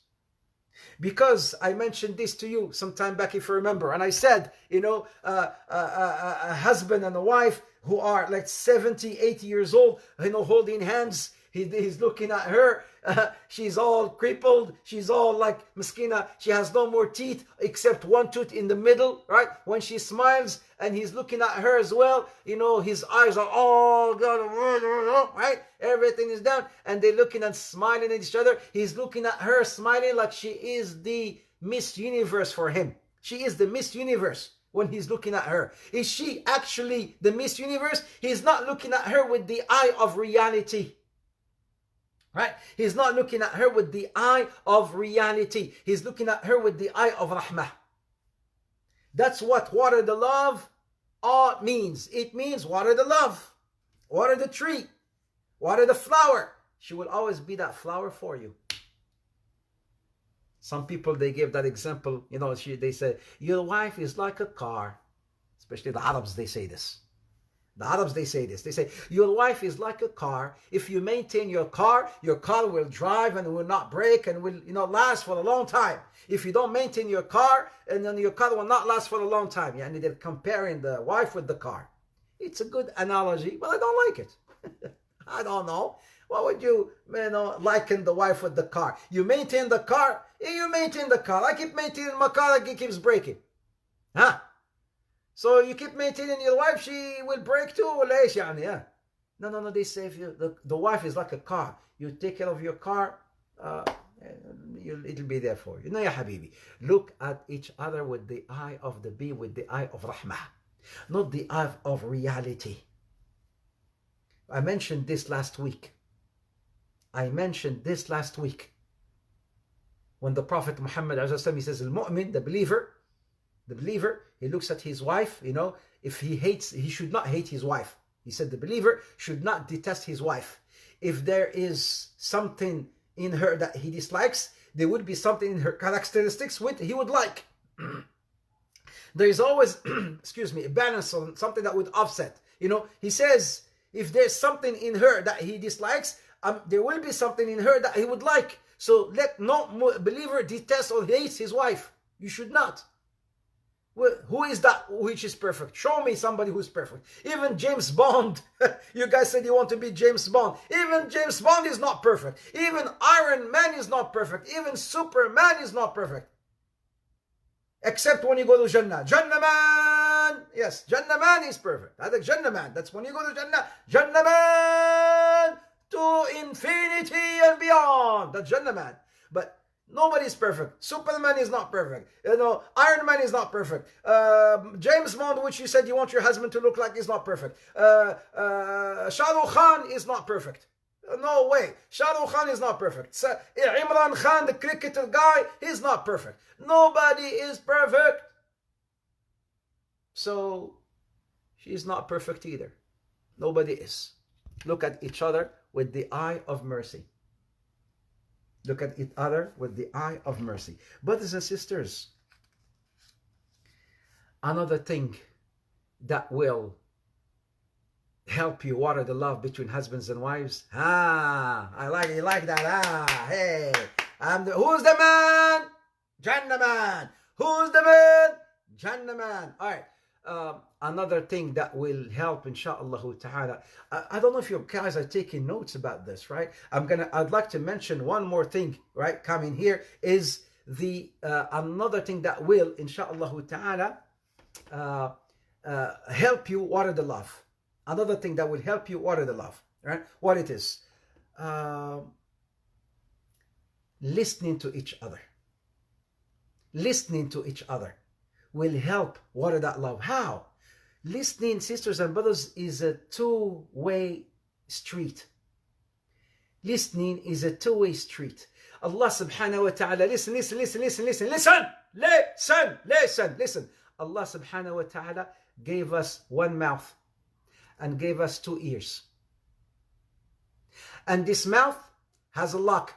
Because I mentioned this to you some time back, if you remember, and I said, a husband and a wife who are like 70, 80 years old, holding hands. He's looking at her. She's all crippled. She's all like maskina. She has no more teeth except one tooth in the middle, right? When she smiles and he's looking at her as well, his eyes are all gone, right? Everything is down and they're looking and smiling at each other. He's looking at her smiling like she is the Miss Universe for him. She is the Miss Universe. When he's looking at her, is she actually the Miss Universe? He's not looking at her with the eye of reality. Right? He's not looking at her with the eye of reality. He's looking at her with the eye of rahmah. That's what water the love means. It means water the love, water the tree, water the flower. She will always be that flower for you. Some people, they give that example, they say, your wife is like a car. Especially the Arabs, they say this. The Arabs, they say this. They say, your wife is like a car. If you maintain your car will drive and will not break and will, last for a long time. If you don't maintain your car, and then your car will not last for a long time. Yani they're comparing the wife with the car. It's a good analogy, but I don't like it. I don't know. Why would you, liken the wife with the car? You maintain the car, you maintain the car. I keep maintaining my car, like it keeps breaking. Huh? So you keep maintaining your wife, she will break too? No, they say if the wife is like a car. You take care of your car, it'll be there for you. No, ya habibi. Look at each other with the eye of the bee, with the eye of rahmah. Not the eye of reality. I mentioned this last week. When the Prophet Muhammad, he says, al-mu'min, the believer, he looks at his wife, if he should not hate his wife. He said the believer should not detest his wife. If there is something in her that he dislikes, there would be something in her characteristics which he would like. There is always, a balance on something that would offset. He says, if there's something in her that he dislikes, there will be something in her that he would like. So let no believer detest or hate his wife. You should not. Who is that which is perfect? Show me somebody who's perfect. Even James Bond. You guys said you want to be James Bond. Even James Bond is not perfect. Even Iron Man is not perfect. Even Superman is not perfect. Except when you go to Jannah. Jannah man! Yes, Jannah man is perfect. Jannah man. That's when you go to Jannah. Jannah man! To infinity and beyond. That's Jannah man. But nobody is perfect. Superman is not perfect. Iron Man is not perfect. James Bond, which you said you want your husband to look like, is not perfect. Shah Rukh Khan is not perfect. No way. Shah Rukh Khan is not perfect. Imran Khan, the cricketer guy, he's not perfect. Nobody is perfect. So she's not perfect either. Nobody is. Look at each other with the eye of mercy. Look at each other with the eye of mercy. Brothers and sisters, another thing that will help you water the love between husbands and wives. I like it. You like that. Hey, who's the man? Jannah man. Who's the man? Jannah man. All right. Another thing that will help, inshallah ta'ala. I don't know if you guys are taking notes about this, right? I'd like to mention one more thing, right? Coming here is another thing that will, inshallah ta'ala, help you water the love. Another thing that will help you water the love, right? What it is? Listening to each other. Listening to each other will help water that love. How? Listening, sisters and brothers, is a two-way street. Listening is a two-way street. Allah subhanahu wa ta'ala, listen. Allah subhanahu wa ta'ala gave us one mouth and gave us two ears. And this mouth has a lock.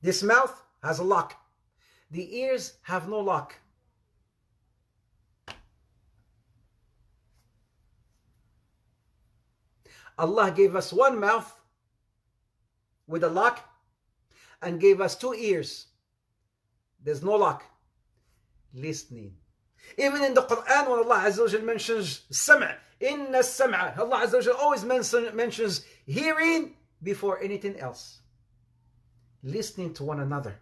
This mouth has a lock. The ears have no lock. Allah gave us one mouth with a lock and gave us two ears. There's no lock. Listening. Even in the Quran, when Allah Azza wa Jal mentions Sam', inna Sam', Allah Azza wa Jal always mentions hearing before anything else. Listening to one another.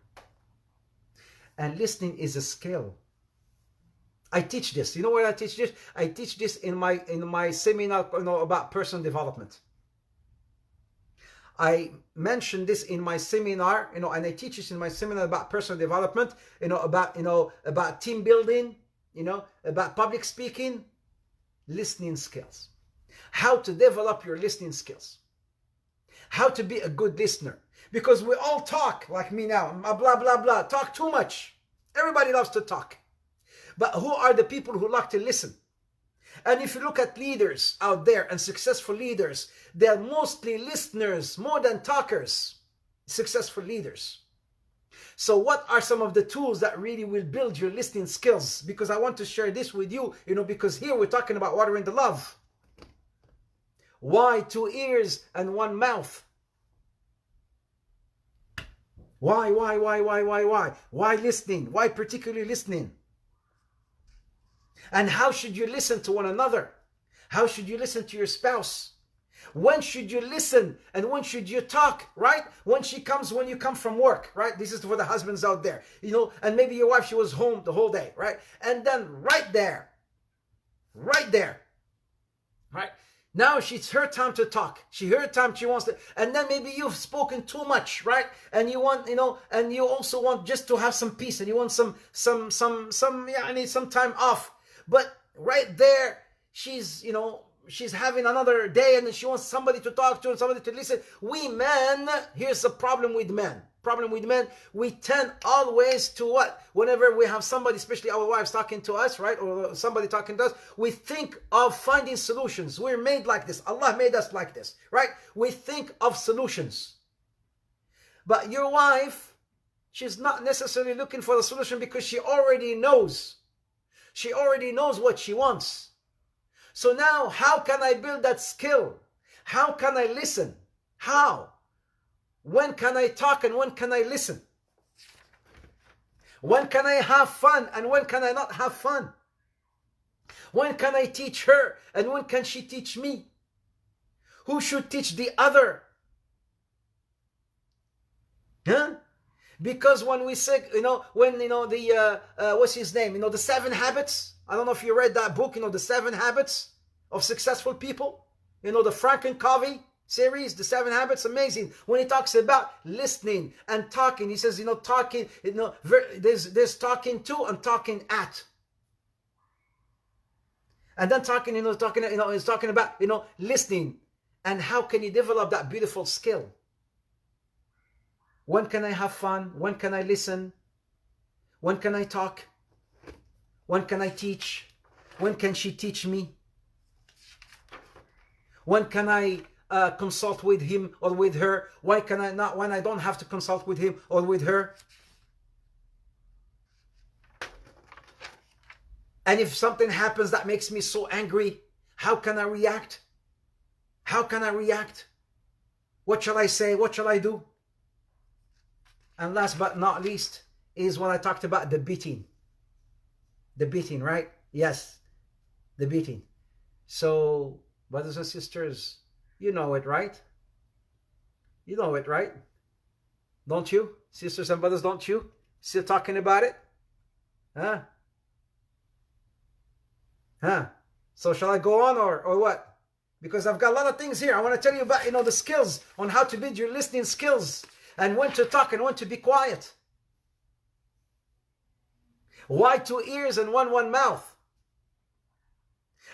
And listening is a skill. I teach this. You know where I teach this? I teach this in my seminar, about personal development. I mentioned this in my seminar, and I teach this in my seminar about personal development, about team building, about public speaking, listening skills. How to develop your listening skills. How to be a good listener. Because we all talk, like me now, blah, blah, blah, talk too much. Everybody loves to talk. But who are the people who like to listen? And if you look at leaders out there and successful leaders, they're mostly listeners more than talkers, successful leaders. So what are some of the tools that really will build your listening skills? Because I want to share this with you, because here we're talking about watering the love. Why 2 ears and 1 mouth? Why? Why listening? Why particularly listening? And how should you listen to one another? How should you listen to your spouse? When should you listen and when should you talk, right? When you come from work, right? This is for the husbands out there, and maybe your wife, she was home the whole day, right? And then right there, right? Now it's her time to talk. Her time, she wants to, and then maybe you've spoken too much, right? And you want, and you also want just to have some peace, and you want some time off. But right there, she's having another day, and she wants somebody to talk to and somebody to listen. We men, here's the problem with men. We tend always to what? Whenever we have somebody, especially our wives, talking to us, right? Or somebody talking to us, we think of finding solutions. We're made like this. Allah made us like this, right? We think of solutions. But your wife, she's not necessarily looking for the solution because she already knows. She already knows what she wants. So now, how can I build that skill? How can I listen? How? When can I talk and when can I listen? When can I have fun and when can I not have fun? When can I teach her and when can she teach me? Who should teach the other? Huh? Because when we say, when, the, what's his name? The 7 habits. I don't know if you read that book, the 7 habits of successful people. The Frank and Covey series, the 7 habits, amazing. When he talks about listening and talking, he says, talking, there's talking to and talking at. And then talking, he's talking about, listening and how can you develop that beautiful skill. When can I have fun? When can I listen? When can I talk? When can I teach? When can she teach me? When can I consult with him or with her? Why can I not when I don't have to consult with him or with her? And if something happens that makes me so angry, how can I react? How can I react? What shall I say? What shall I do? And last but not least is when I talked about the beating. The beating, right? Yes, the beating. So, brothers and sisters, you know it, right? You know it, right? Don't you? Sisters and brothers, don't you? Still talking about it? Huh? Huh? So shall I go on or what? Because I've got a lot of things here. I want to tell you about, the skills on how to build your listening skills and when to talk and when to be quiet. Why 2 ears and one mouth?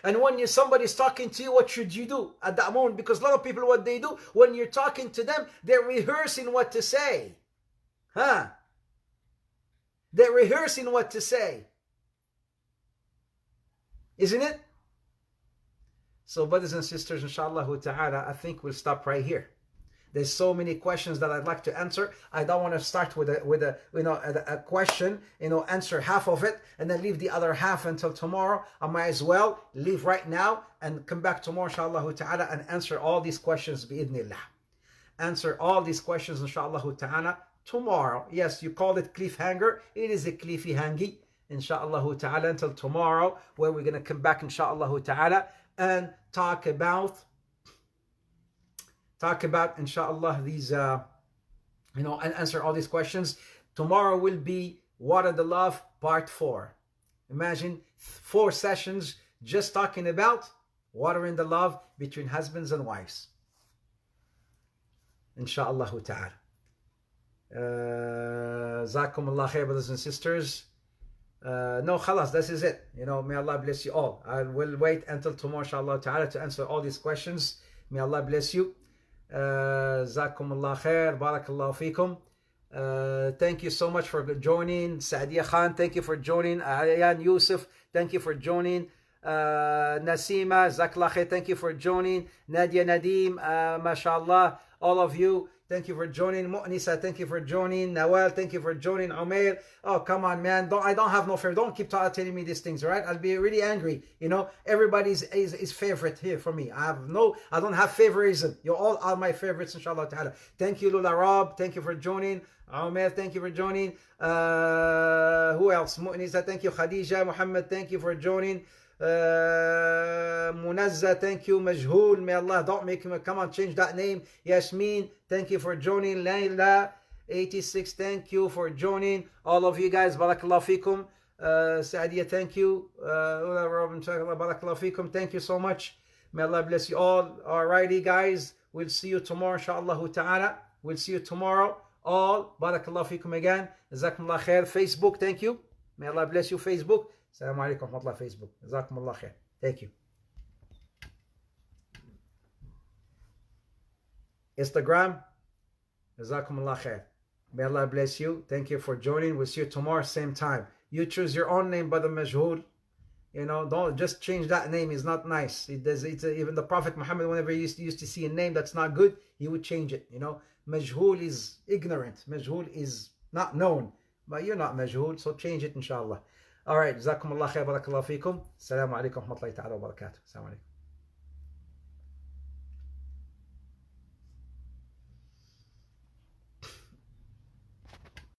And when somebody's talking to you, what should you do at that moment? Because a lot of people, what they do, when you're talking to them, they're rehearsing what to say. Huh? They're rehearsing what to say. Isn't it? So brothers and sisters, inshallah ta'ala, I think we'll stop right here. There's so many questions that I'd like to answer. I don't want to start with a question, answer half of it and then leave the other half until tomorrow. I might as well leave right now and come back tomorrow, inshallah ta'ala, and answer all these questions bi'idhnillah. Answer all these questions, inshallah ta'ala, tomorrow. Yes, you called it cliffhanger. It is a cliffy hangy, inshallah ta'ala, until tomorrow, where we're going to come back, inshallah ta'ala, and talk about inshallah these and answer all these questions. Tomorrow will be Water the Love part 4. Imagine 4 sessions just talking about watering the love between husbands and wives, inshallah ta'ala. Jazakumullah khair, brothers and sisters. No, khalas, this is it. May Allah bless you all. I will wait until tomorrow, inshallah ta'ala, to answer all these questions. May Allah bless you. Jazakumullah khair, barakallahu fikum. Thank you so much for joining. Saadiya Khan, thank you for joining. Ayan Yusuf, thank you for joining. Nasima, jazakallah khair, thank you for joining. Nadia Nadim, mashallah, all of you, thank you for joining. Mu'nisa, thank you for joining. Nawal, thank you for joining. Umair, oh come on man, I don't have no favorite. Don't keep telling me these things, all right? I'll be really angry. Everybody's is favorite here for me. I don't have favoritism. You all are my favorites, inshallah ta'ala. Thank you, Lula Rob, thank you for joining. Umair, thank you for joining. Who else? Mu'nisa, thank you. Khadija Muhammad, thank you for joining. Munazza, thank you. Majhool, may Allah don't make him come on, change that name. Yasmin, thank you for joining. Layla 86, thank you for joining. All of you guys, barakallahu fikum. Saadiya, thank you. Barakallahu fikum, thank you so much. May Allah bless you all. Alrighty guys, we'll see you tomorrow, inshallah ta'ala. We'll see you tomorrow all. Barakallahu fikum again. Jazakumullah khair. Facebook, thank you. May Allah bless you. Facebook. Assalamu alaikum wa rahmatullah. Facebook. Jazakumullah khair. Thank you. Instagram. Jazakumullah khair. May Allah bless you. Thank you for joining. We'll see you tomorrow, same time. You choose your own name, Brother Majhool. Don't just change that name. It's not nice. Even the Prophet Muhammad, whenever he used to see a name that's not good, he would change it. Majhool is ignorant. Majhool is not known. But you're not Majhool, so change it, inshallah. All right. Jazakumullah khair. Barakallahu feekum. Assalamu alaikum wa rahmatullahi ta'ala wa barakatuh. Assalamu alaikum.